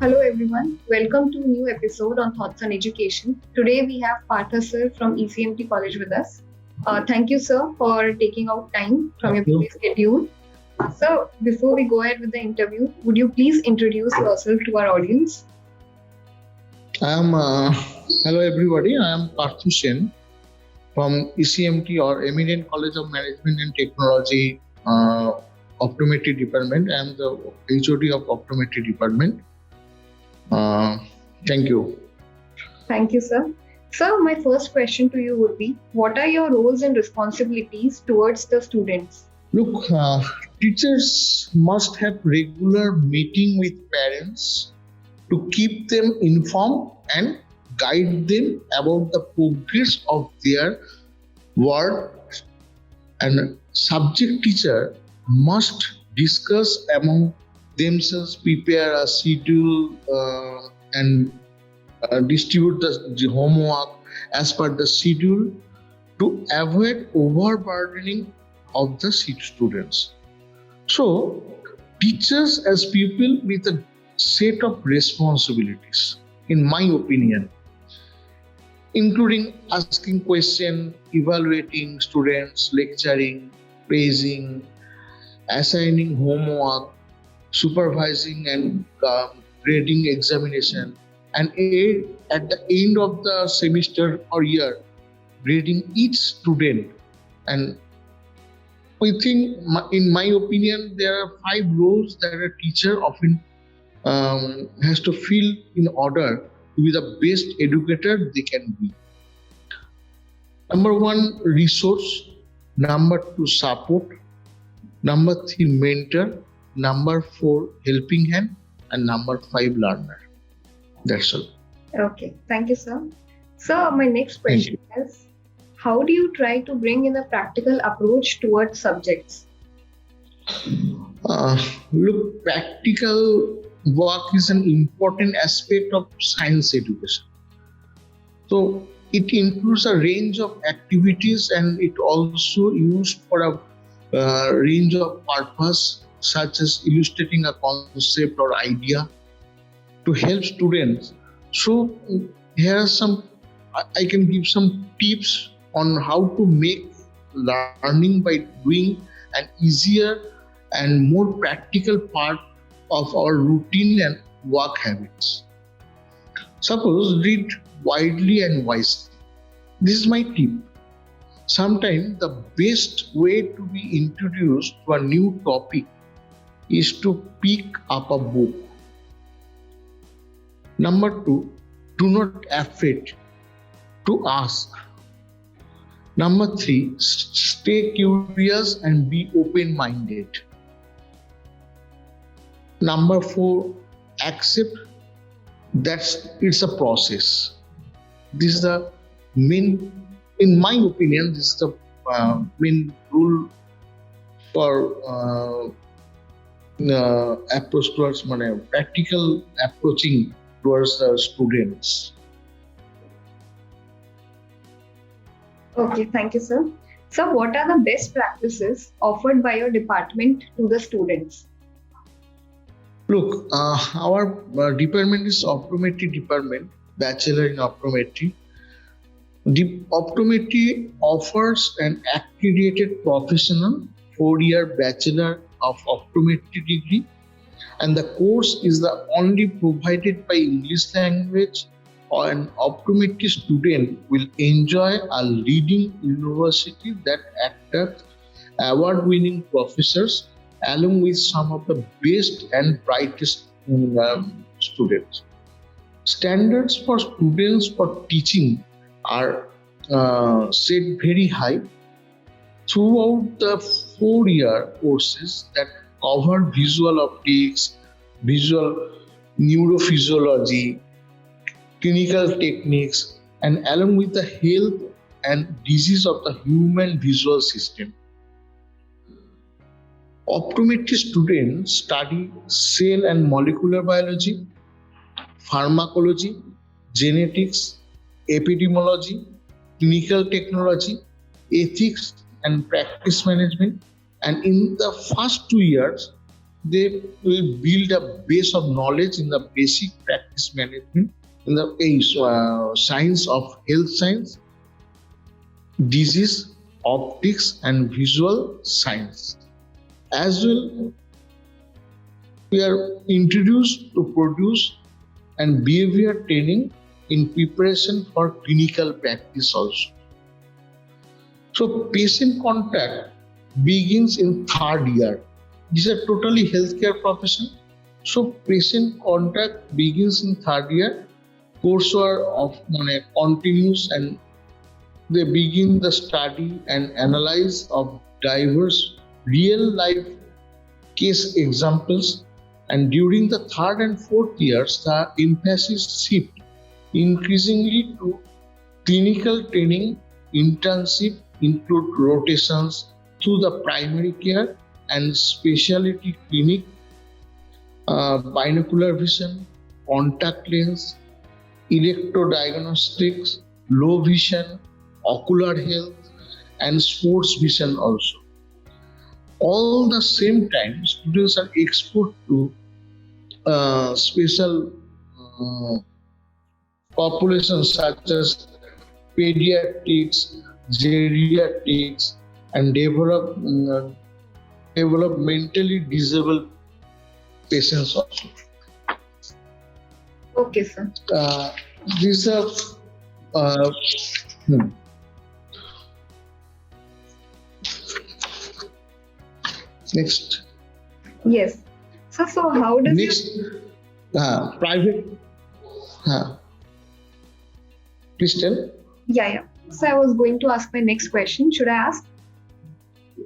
Hello everyone, welcome to a new episode on Thoughts on Education. Today we have Partha sir from ECMT College with us. Thank you sir for taking out time from your Thank you. busy schedule. So before we go ahead with the interview, would you please introduce yourself to our audience? I am Hello everybody. I am Parthu Sen from ECMT or Eminent College of Management and Technology Optometry Department. I am the HOD of Optometry Department. Uh, Thank you. Thank you sir. Sir, my first question to you would be, what are your roles and responsibilities towards the students? Look, teachers must have regular meeting with parents to keep them informed and guide them about the progress of their work, and subject teacher must discuss among themselves, prepare a schedule, and distribute the homework as per the schedule to avoid overburdening of the students. So, teachers as people with a set of responsibilities, in my opinion, including asking questions, evaluating students, lecturing, praising, assigning homework, supervising and grading examination, and at the end of the semester or year, grading each student. And we think, in my opinion, there are 5 roles that a teacher often has to fill in order to be the best educator they can be. Number one, resource. Number two, support. Number three, mentor. Number four, helping hand. And number five, learner. That's all. Okay, thank you sir. Sir, my next question is, how do you try to bring in a practical approach towards subjects? Look, practical work is an important aspect of science education. So it includes a range of activities and it also used for a range of purpose such as illustrating a concept or idea to help students. So here are some, I can give some tips on how to make learning by doing an easier and more practical part of our routine and work habits. Suppose read widely and wisely. This is my tip. Sometimes the best way to be introduced to a new topic is to pick up a book. Number two, do not afraid to ask. Number three, stay curious and be open-minded. Number four, accept that it's a process. This is the main, in my opinion, this is the main rule for approach towards practical approaching towards the students. Okay, thank you, sir. So, what are the best practices offered by your department to the students? Look, our department is optometry department, bachelor in optometry. The optometry offers an accredited professional 4-year bachelor of optometry degree, and the course is the only provided by English language. An optometry student will enjoy a leading university that attracts award-winning professors along with some of the best and brightest students. Standards for students for teaching are set very high throughout the 4-year courses that cover visual optics, visual neurophysiology, clinical techniques, and along with the health and disease of the human visual system. Optometry students study cell and molecular biology, pharmacology, genetics, epidemiology, clinical technology, ethics, and practice management. And in the first 2 years, they will build a base of knowledge in the basic practice management in the science of health science, disease, optics, and visual science. As well, we are introduced to produce and behavior training in preparation for clinical practice also. So patient contact begins in third year. This is a totally healthcare profession. So patient contact begins in third year. Coursework of continues, and they begin the study and analyze of diverse real life case examples. And during the third and fourth years, the emphasis shift increasingly to clinical training. Internship include rotations to the primary care and specialty clinic, binocular vision, contact lens, electrodiagnostics, low vision, ocular health, and sports vision also. All the same time, students are exposed to special populations such as pediatrics, geriatrics, and developmentally disabled patients also. Okay, sir. These are next. Yes. So how does Next, private. Please tell. Yeah. So I was going to ask my next question. Should I ask?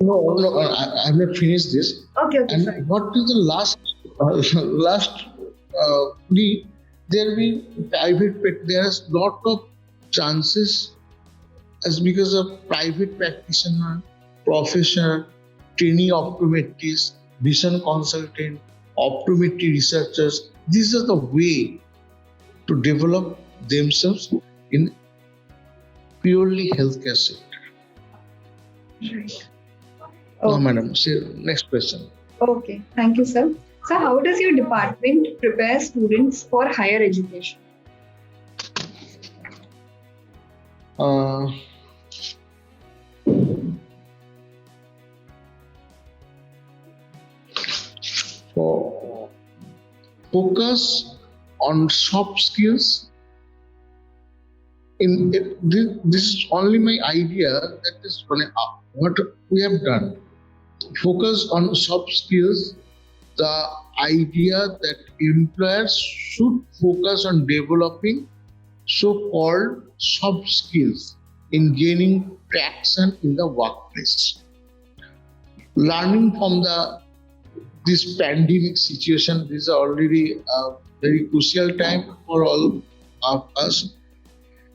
No, I have not finished this. Okay, And sorry. what is the last? There will be private. There's lot of chances, as because of private practitioner, professor, trainee optometrist, vision consultant, optometry researchers. These are the way to develop themselves in purely healthcare sector. Right. No, Okay. madam. Say next question. Okay. Thank you, sir. So how does your department prepare students for higher education? Uh, so focus on soft skills. This is only my idea. That is what we have done. Focus on soft skills. The idea that employers should focus on developing so-called soft skills in gaining traction in the workplace. Learning from this pandemic situation, this is already a very crucial time for all of us.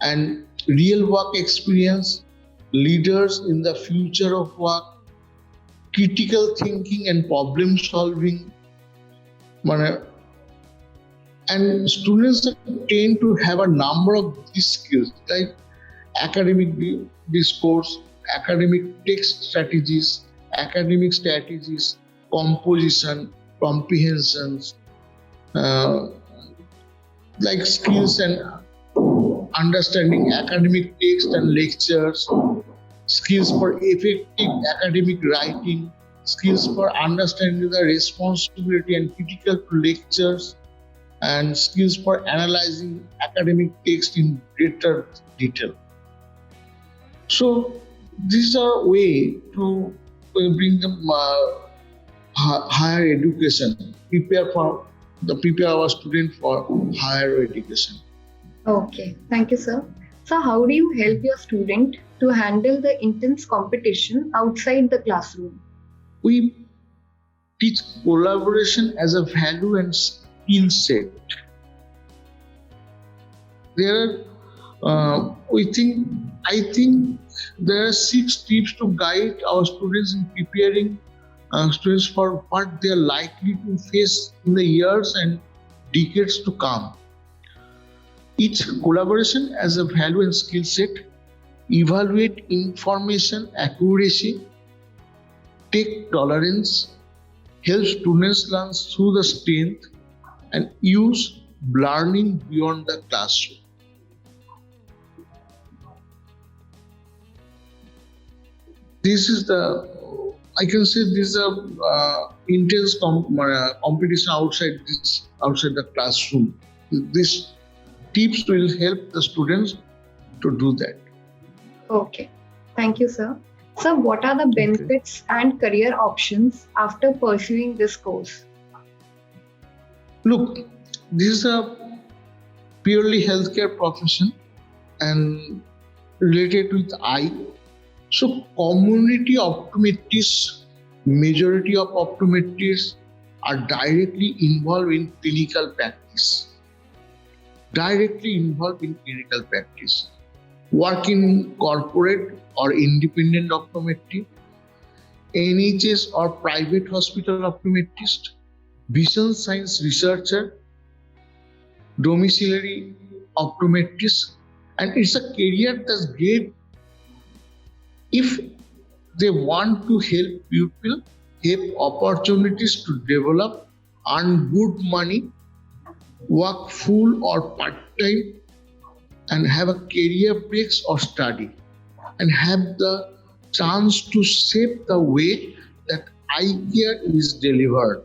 And real work experience, leaders in the future of work, critical thinking and problem solving. And students are trained to have a number of these skills like academic discourse, academic text strategies, composition, comprehensions, like skills and understanding academic text and lectures, skills for effective academic writing, skills for understanding the responsibility and critical to lectures, and skills for analyzing academic text in greater detail. So these are way to bring them higher education, prepare our student for higher education. Okay. Thank you, sir. So how do you help your student to handle the intense competition outside the classroom? We teach collaboration as a value and skill set. I think there are 6 tips to guide our students in preparing students for what they are likely to face in the years and decades to come. Each collaboration as a value and skill set, evaluate information accuracy, take tolerance, help students learn through the strength and use learning beyond the classroom. This is I can say this is a intense competition outside the classroom. These tips will help the students to do that. Okay. Thank you, sir. Sir, what are the benefits and career options after pursuing this course? Look, this is a purely healthcare profession and related with eye. So community optometrists, majority of optometrists are directly involved in clinical practice. Directly involved in clinical practice. Work in corporate or independent optometry, NHS or private hospital optometrist, vision science researcher, domiciliary optometrist, and it's a career that's great if they want to help people, have opportunities to develop, earn good money, work full or part-time, and have a career breaks or study, and have the chance to shape the way that eye care is delivered.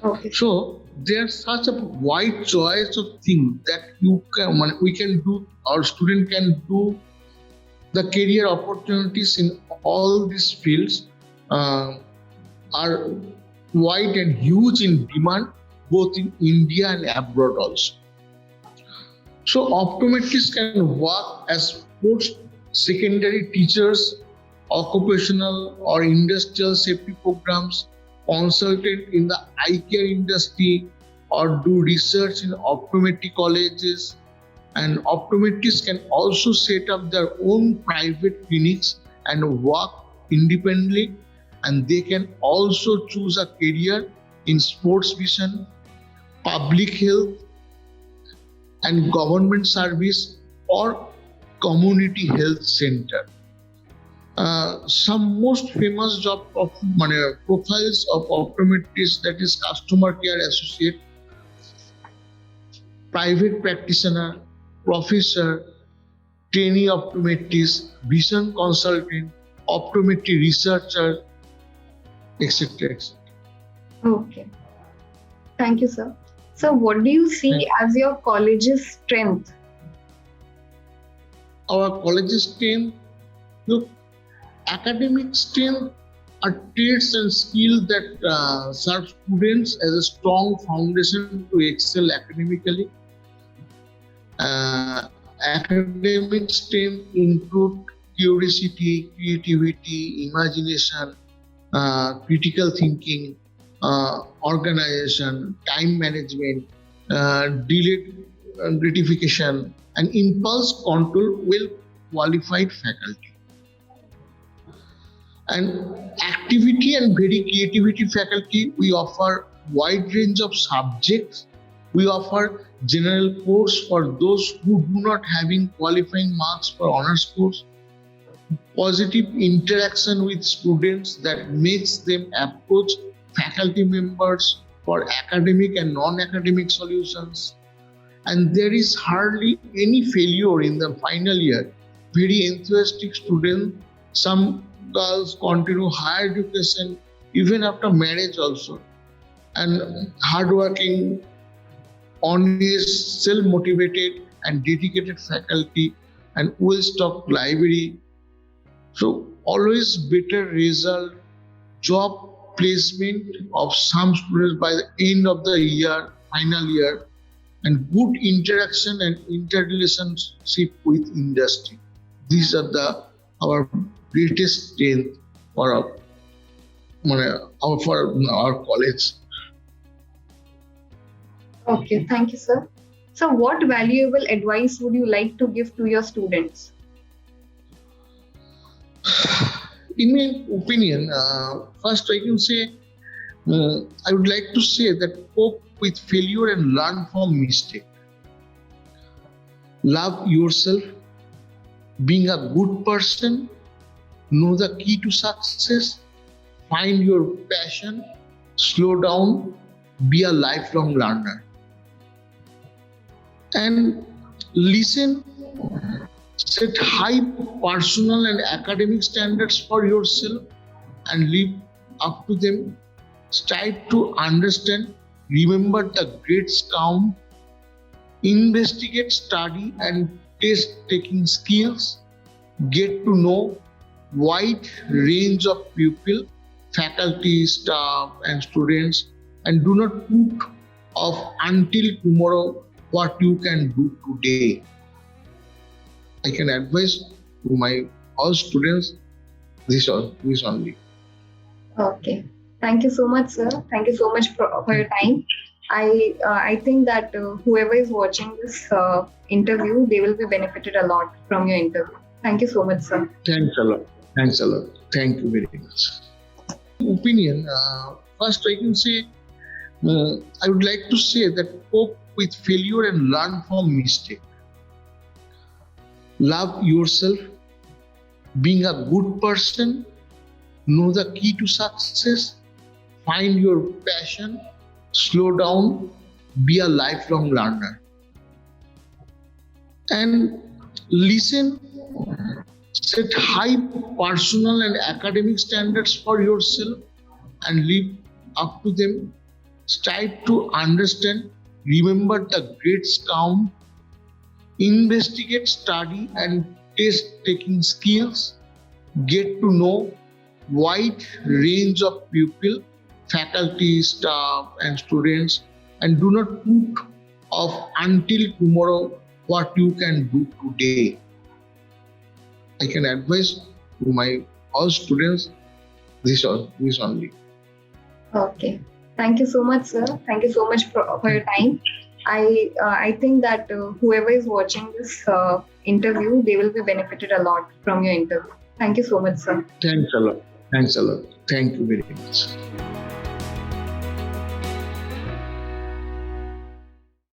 Okay. So there's such a wide choice of things that we can do, our student can do. The career opportunities in all these fields are wide and huge in demand, both in India and abroad also. So optometrists can work as post-secondary teachers, occupational or industrial safety programs, consultant in the eye care industry, or do research in optometry colleges. And optometrists can also set up their own private clinics and work independently. And they can also choose a career in sports vision, public health, and government service or community health center. Some most famous job profiles of optometrists, that is customer care associate, private practitioner, professor, trainee optometrist, vision consultant, optometry researcher, etc. etc. Okay. Thank you, sir. So, what do you see as your college's strength? Our college's strength, look, academic strength are traits and skills that serve students as a strong foundation to excel academically. Academic strength include curiosity, creativity, imagination, critical thinking, organization, time management, delayed gratification, and impulse control with qualified faculty. And activity and very creativity faculty, we offer wide range of subjects. We offer general course for those who do not having qualifying marks for honors course. Positive interaction with students that makes them approach faculty members for academic and non-academic solutions. And there is hardly any failure in the final year. Very enthusiastic students, some girls continue higher education even after marriage also. And hardworking, honest, self-motivated and dedicated faculty and well-stocked library. So always better result, job placement of some students by the end of the year, final year, and good interaction and interrelationship with industry. These are our greatest strength for our college. Okay, thank you, sir. So, what valuable advice would you like to give to your students? In my opinion, first I can say, I would like to say that cope with failure and learn from mistake. Love yourself, being a good person, know the key to success, find your passion, slow down, be a lifelong learner. And listen, set high personal and academic standards for yourself and live up to them. Strive to understand, remember the grades count, investigate, study, and test taking skills, get to know wide range of people, faculty, staff, and students, and do not put off until tomorrow what you can do today. I can advise to my all students this only. Okay. Thank you so much, sir. Thank you so much for your time. I think that whoever is watching this interview, they will be benefited a lot from your interview. Thank you so much, sir. Thanks a lot. Thanks a lot. Thank you very much. Opinion. First, I can say I would like to say that cope with failure and learn from mistake. Love yourself. Being a good person. Know the key to success. Find your passion. Slow down. Be a lifelong learner. And listen. Set high personal and academic standards for yourself and live up to them. Strive to understand, remember the grades count, investigate, study, and test taking skills, get to know wide range of people, faculty, staff, and students, and do not put off until tomorrow what you can do today. I can advise to my all students this only. Okay. Thank you so much, sir. Thank you so much for your time. I think that whoever is watching this interview, they will be benefited a lot from your interview. Thank you so much, sir. Thanks a lot. Thanks a lot. Thank you very much.